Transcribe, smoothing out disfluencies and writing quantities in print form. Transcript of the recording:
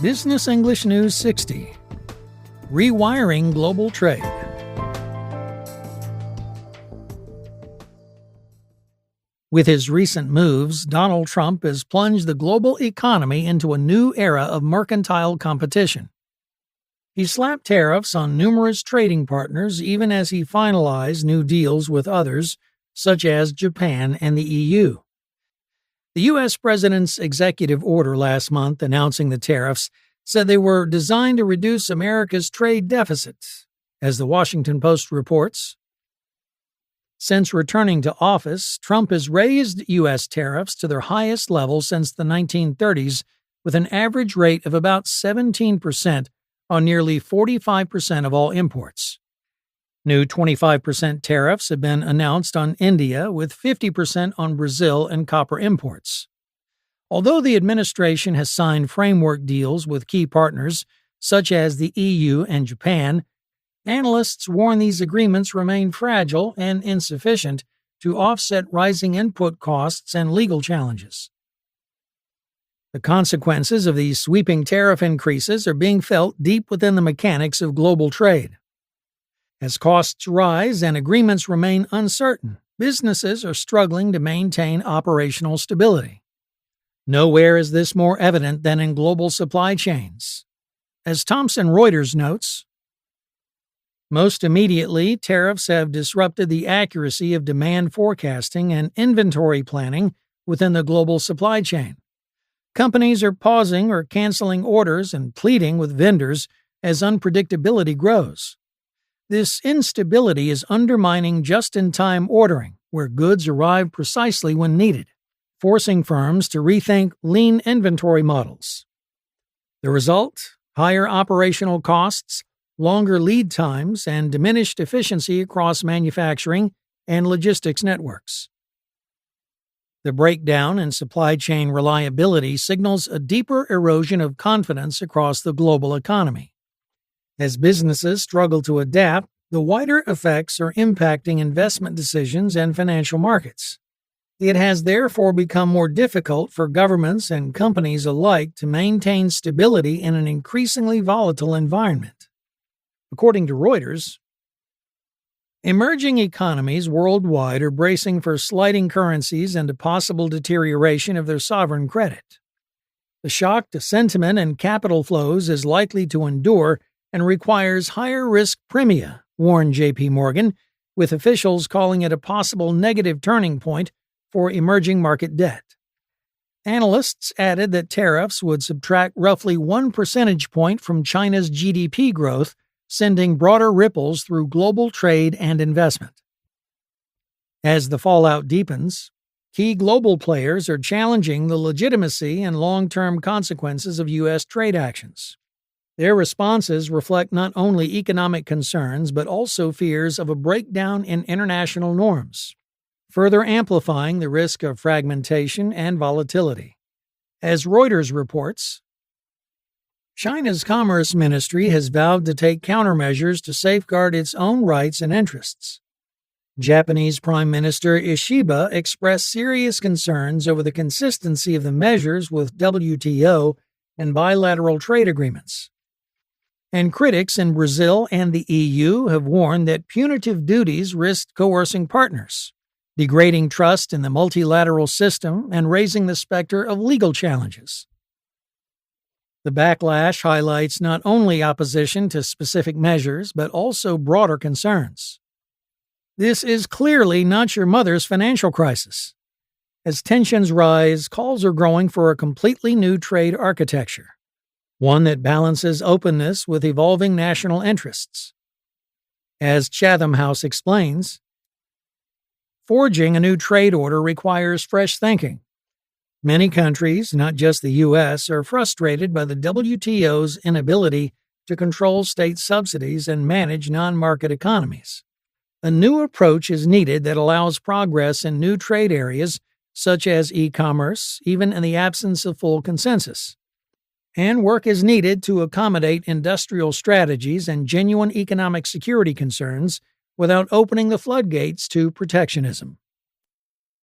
Business English News 60. Rewiring Global Trade. With his recent moves, Donald Trump has plunged the global economy into a new era of mercantile competition. He slapped tariffs on numerous trading partners even as he finalized new deals with others, such as Japan and the EU. The U.S. President's executive order last month announcing the tariffs said they were designed to reduce America's trade deficit, as the Washington Post reports. Since returning to office, Trump has raised U.S. tariffs to their highest level since the 1930s, with an average rate of about 17% on nearly 45% of all imports. New 25% tariffs have been announced on India, with 50% on Brazil and copper imports. Although the administration has signed framework deals with key partners, such as the EU and Japan, analysts warn these agreements remain fragile and insufficient to offset rising input costs and legal challenges. The consequences of these sweeping tariff increases are being felt deep within the mechanics of global trade. As costs rise and agreements remain uncertain, businesses are struggling to maintain operational stability. Nowhere is this more evident than in global supply chains. As Thomson Reuters notes, most immediately, tariffs have disrupted the accuracy of demand forecasting and inventory planning within the global supply chain. Companies are pausing or canceling orders and pleading with vendors as unpredictability grows. This instability is undermining just-in-time ordering, where goods arrive precisely when needed, forcing firms to rethink lean inventory models. The result? Higher operational costs, longer lead times, and diminished efficiency across manufacturing and logistics networks. The breakdown in supply chain reliability signals a deeper erosion of confidence across the global economy. As businesses struggle to adapt, the wider effects are impacting investment decisions and financial markets. It has therefore become more difficult for governments and companies alike to maintain stability in an increasingly volatile environment. According to Reuters, emerging economies worldwide are bracing for sliding currencies and a possible deterioration of their sovereign credit. The shock to sentiment and capital flows is likely to endure and requires higher risk premia, warned J.P. Morgan, with officials calling it a possible negative turning point for emerging market debt. Analysts added that tariffs would subtract roughly 1 percentage point from China's GDP growth, sending broader ripples through global trade and investment. As the fallout deepens, key global players are challenging the legitimacy and long-term consequences of U.S. trade actions. Their responses reflect not only economic concerns but also fears of a breakdown in international norms, further amplifying the risk of fragmentation and volatility. As Reuters reports, China's Commerce Ministry has vowed to take countermeasures to safeguard its own rights and interests. Japanese Prime Minister Ishiba expressed serious concerns over the consistency of the measures with WTO and bilateral trade agreements. And critics in Brazil and the EU have warned that punitive duties risk coercing partners, degrading trust in the multilateral system and raising the specter of legal challenges. The backlash highlights not only opposition to specific measures but also broader concerns. This is clearly not your mother's financial crisis. As tensions rise, calls are growing for a completely new trade architecture, one that balances openness with evolving national interests. As Chatham House explains, forging a new trade order requires fresh thinking. Many countries, not just the U.S., are frustrated by the WTO's inability to control state subsidies and manage non-market economies. A new approach is needed that allows progress in new trade areas, such as e-commerce, even in the absence of full consensus. And work is needed to accommodate industrial strategies and genuine economic security concerns without opening the floodgates to protectionism.